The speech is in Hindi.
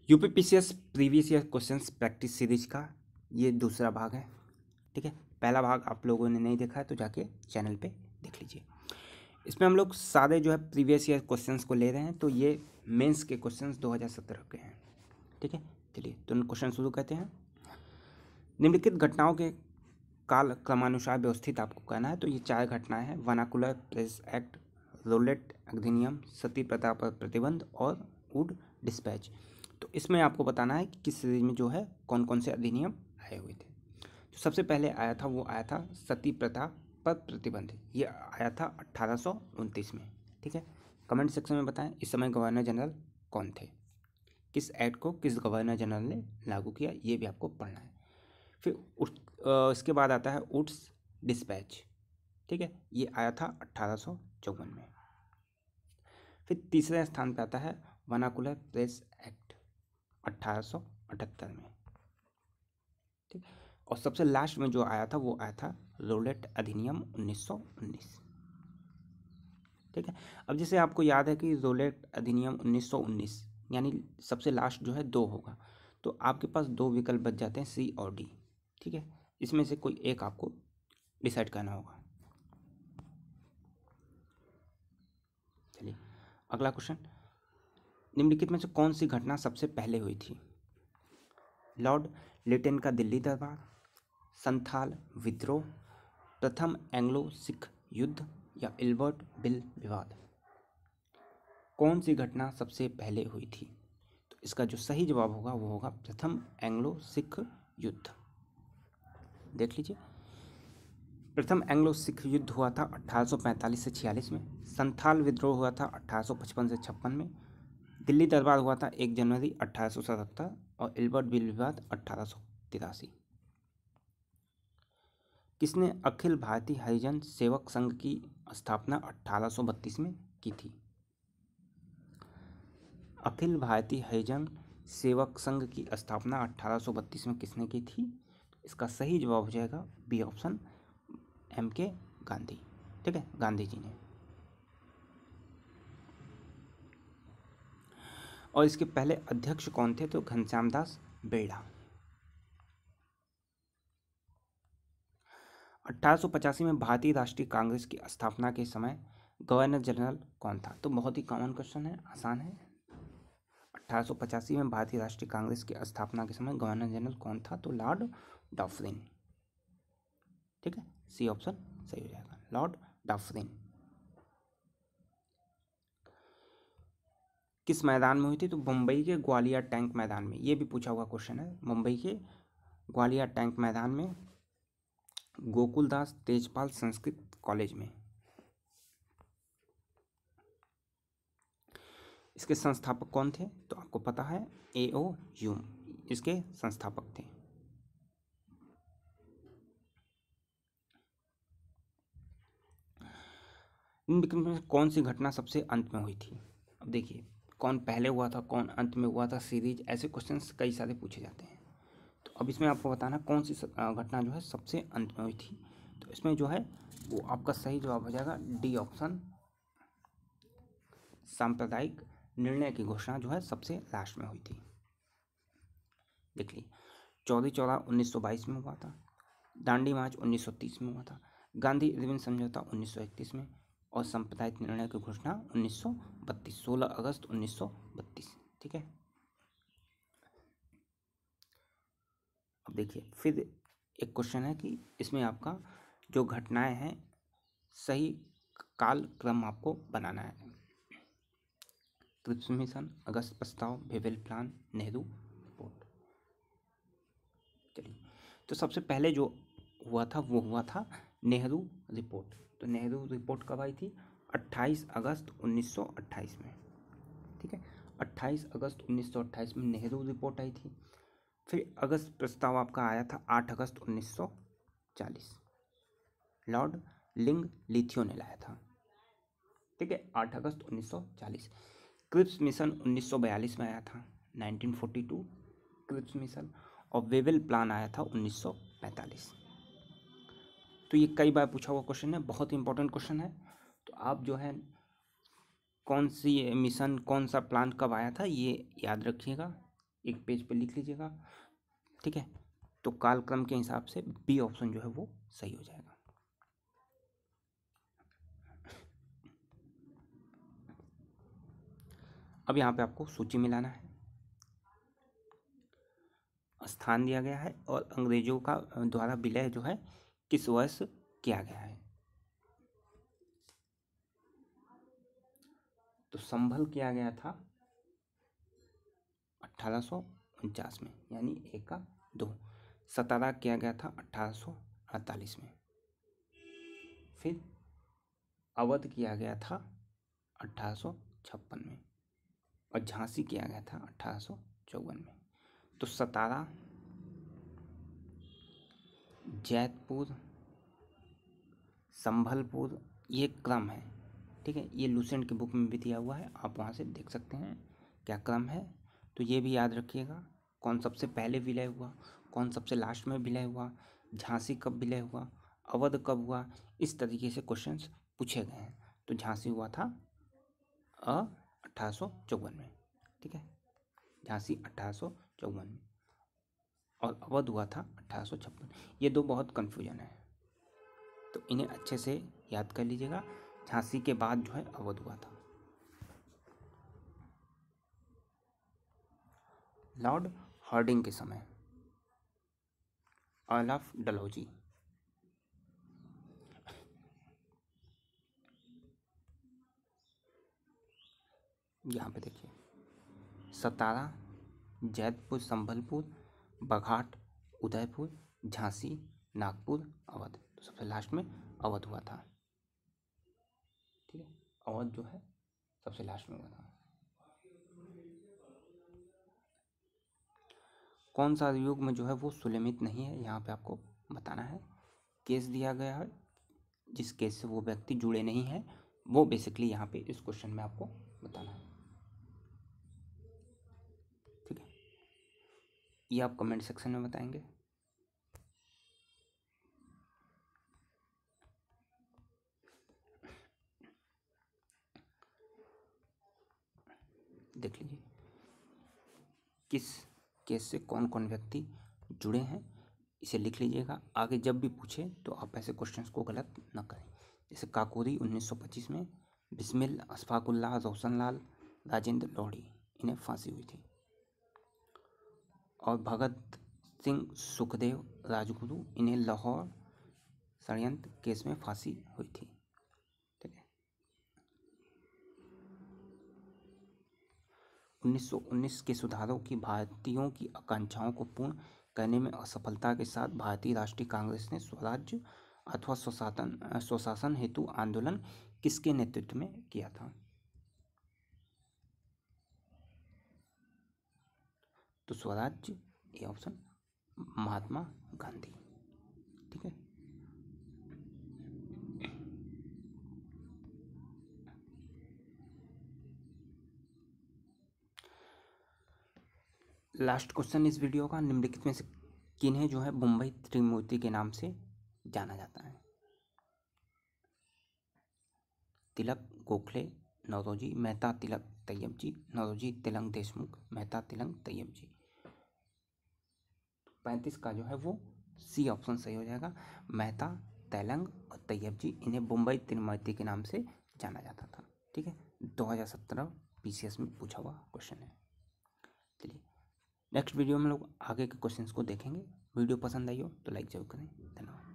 UPPCS previous year questions practice series का ये दूसरा भाग है। ठीक है, पहला भाग आप लोगों ने नहीं देखा है तो जाके चैनल पे देख लीजिए। इसमें हम लोग सारे जो है प्रीवियस ईयर क्वेश्चंस को ले रहे हैं, तो ये मेंस के क्वेश्चंस 2017 के हैं। ठीक है, चलिए तो क्वेश्चन शुरू करते हैं। निम्नलिखित घटनाओं के काल क्रमानुसार व्यवस्थित आपको कहना है। तो ये 4 घटनाएं हैं: वर्नाकुलर प्रेस एक्ट, रोलेट अधिनियम, सती प्रथा पर प्रतिबंध और वुड डिस्पैच। तो इसमें आपको बताना है कि किस सीरीज में जो है कौन कौन से अधिनियम आए हुए थे। तो सबसे पहले आया था वो आया था सती प्रथा पर प्रतिबंध। ये आया था 1829 में। ठीक है, कमेंट सेक्शन में बताएं इस समय गवर्नर जनरल कौन थे, किस एक्ट को किस गवर्नर जनरल ने लागू किया, ये भी आपको पढ़ना है। फिर इसके बाद आता है वुड्स डिस्पैच। ठीक है, ये आया था 1854 में। फिर तीसरे स्थान पर आता है वर्नाकुलर प्रेस एक्ट 1878 में। ठीक, और सबसे लास्ट में जो आया था वो आया था रोलेट अधिनियम 1919। ठीक है, अब जैसे आपको याद है कि रोलेट अधिनियम 1919 यानी सबसे लास्ट जो है 2 होगा, तो आपके पास 2 विकल्प बच जाते हैं, सी और डी। ठीक है, इसमें से कोई एक आपको डिसाइड करना होगा। चलिए अगला क्वेश्चन, निम्नलिखित में से कौन सी घटना सबसे पहले हुई थी? लॉर्ड लिटन का दिल्ली दरबार, संथाल विद्रोह, प्रथम एंग्लो सिख युद्ध या इल्बर्ट बिल विवाद। कौन सी घटना सबसे पहले हुई थी? तो इसका जो सही जवाब होगा वो होगा प्रथम एंग्लो सिख युद्ध। देख लीजिए, प्रथम एंग्लो सिख युद्ध हुआ था 1845 से 46 में, संथाल विद्रोह हुआ था 1855 से 56 में, दिल्ली दरबार हुआ था 1 जनवरी 1877 और इल्बर्ट बिल विवाद 1883। किसने अखिल भारतीय हरिजन सेवक संघ की स्थापना 1832 में की थी? अखिल भारतीय हरिजन सेवक संघ की स्थापना 1832 में किसने की थी? इसका सही जवाब हो जाएगा बी ऑप्शन, M.K. गांधी। ठीक है, गांधी जी ने। और इसके पहले अध्यक्ष कौन थे? तो घनश्याम दास बेड़ा। 1885 में भारतीय राष्ट्रीय कांग्रेस की स्थापना के समय गवर्नर जनरल कौन था? तो बहुत ही कॉमन क्वेश्चन है, आसान है। 1885 में भारतीय राष्ट्रीय कांग्रेस की स्थापना के समय गवर्नर जनरल कौन था? तो लॉर्ड डफरिन। ठीक है, सी ऑप्शन सही हो जाएगा, लॉर्ड डफरिन। किस मैदान में हुई थी? तो मुंबई के ग्वालियर टैंक मैदान में। ये भी पूछा हुआ क्वेश्चन है। मुंबई के ग्वालियर टैंक मैदान में, गोकुलदास तेजपाल संस्कृत कॉलेज में। इसके संस्थापक कौन थे? तो आपको पता है A.O. ह्यूम इसके संस्थापक थे। निम्नलिखित में कौन सी घटना सबसे अंत में हुई थी? अब देखिए, कौन पहले हुआ था, कौन अंत में हुआ था, सीरीज ऐसे क्वेश्चंस कई सारे पूछे जाते हैं। तो अब इसमें आपको बताना कौन सी घटना जो है सबसे अंत में हुई थी। तो इसमें जो है वो आपका सही जवाब हो जाएगा डी ऑप्शन, सांप्रदायिक निर्णय की घोषणा जो है सबसे लास्ट में हुई थी। देख लीजिए, चौरी चौरा 1922 में हुआ था, दांडी मार्च 1930 में हुआ था, गांधी इरविन समझौता 1931 में और सांप्रदायिक निर्णय की घोषणा 1932, 16 अगस्त 1932। ठीक है, अब देखिए फिर एक क्वेश्चन है कि इसमें आपका जो घटनाएं हैं सही काल क्रम आपको बनाना है। क्रिप्स मिशन, अगस्त प्रस्ताव, वेवेल प्लान, नेहरू रिपोर्ट। चलिए, तो सबसे पहले जो हुआ था वो हुआ था नेहरू रिपोर्ट। तो नेहरू रिपोर्ट कब आई थी? 28 अगस्त 1928 में। ठीक है, 28 अगस्त 1928 में नेहरू रिपोर्ट आई थी। फिर अगस्त प्रस्ताव आपका आया था 8 अगस्त 1940, लॉर्ड लिंग लिथियो ने लाया था। ठीक है, 8 अगस्त 1940। क्रिप्स मिशन 1942 में आया था, 1942 क्रिप्स मिशन। और वेवेल प्लान आया था 1945। तो ये कई बार पूछा हुआ क्वेश्चन है, बहुत इंपॉर्टेंट क्वेश्चन है। तो आप जो है कौन सी मिशन, कौन सा प्लान कब आया था ये याद रखिएगा, एक पेज पे लिख लीजिएगा, ठीक है। तो कालक्रम के हिसाब से बी ऑप्शन जो है वो सही हो जाएगा। अब यहाँ पे आपको सूची मिलाना है, स्थान दिया गया है और अंग्रेजों का द्वारा विलय जो है किस वर्ष किया गया है। तो संभल किया गया था 1849 में, यानी 1 का 2। सतारा किया गया था 1848 में। फिर अवध किया गया था 1856 में और झांसी किया गया था 1854 में। तो सतारा, जैतपुर, संभलपुर, ये क्रम है, ठीक है। ये लूसेंट की बुक में भी दिया हुआ है, आप वहाँ से देख सकते हैं क्या क्रम है। तो ये भी याद रखिएगा, कौन सबसे पहले विलय हुआ, कौन सबसे लास्ट में विलय हुआ, झांसी कब विलय हुआ, अवध कब हुआ, इस तरीके से क्वेश्चंस पूछे गए हैं। तो झांसी हुआ था 1854 में, ठीक है, झांसी 1854 में और अवध हुआ था 1856। ये दो बहुत कन्फ्यूजन है, तो इन्हें अच्छे से याद कर लीजिएगा। झांसी के बाद जो है अवध हुआ था। लॉर्ड हार्डिंग के समय अर्ल ऑफ डलहौजी, यहाँ पे देखिए, सतारा, जैतपुर, संभलपुर, बघाट, उदयपुर, झांसी, नागपुर, अवध। तो सबसे लास्ट में अवध हुआ था, ठीक है। अवध जो है सबसे लास्ट में हुआ था। कौन सा युग में जो है वो सुलेमित नहीं है, यहाँ पे आपको बताना है। केस दिया गया है, जिस केस से वो व्यक्ति जुड़े नहीं हैं, वो बेसिकली यहाँ पे इस क्वेश्चन में आपको बताना है, ठीक है। ये आप कमेंट सेक्शन में बताएंगे। देख लीजिए किस केस से कौन कौन व्यक्ति जुड़े हैं, इसे लिख लीजिएगा। आगे जब भी पूछे तो आप ऐसे क्वेश्चंस को गलत न करें। जैसे काकोरी 1925 में, बिस्मिल, अशफाकुल्लाह, रोशनलाल, राजेंद्र लोहड़ी, इन्हें फांसी हुई थी। और भगत सिंह सुखदेव राजगुरु, इन्हें लाहौर षड्यंत्र केस में फांसी हुई थी, ठीक है। 1919 के सुधारों की भारतीयों की आकांक्षाओं को पूर्ण करने में असफलता के साथ भारतीय राष्ट्रीय कांग्रेस ने स्वराज्य अथवा स्वशासन हेतु आंदोलन किसके नेतृत्व में किया था? तो स्वराज्य, ये ऑप्शन महात्मा गांधी, ठीक है। लास्ट क्वेश्चन इस वीडियो का, निम्नलिखित में से किन्हें जो है मुंबई त्रिमूर्ति के नाम से जाना जाता है? तिलक, गोखले, नौरोजी, मेहता, तिलक, तैयब जी, नौरोजी, तिलक, देशमुख, मेहता, तिलक, तैयब जी। 35 का जो है वो सी ऑप्शन सही हो जाएगा। मेहता, तेलंग और तैयब जी, इन्हें मुंबई त्रिमूर्ति के नाम से जाना जाता था, ठीक है। 2017 PCS में पूछा हुआ क्वेश्चन है। चलिए नेक्स्ट वीडियो में लोग आगे के क्वेश्चंस को देखेंगे। वीडियो पसंद आई हो तो लाइक जरूर करें। धन्यवाद।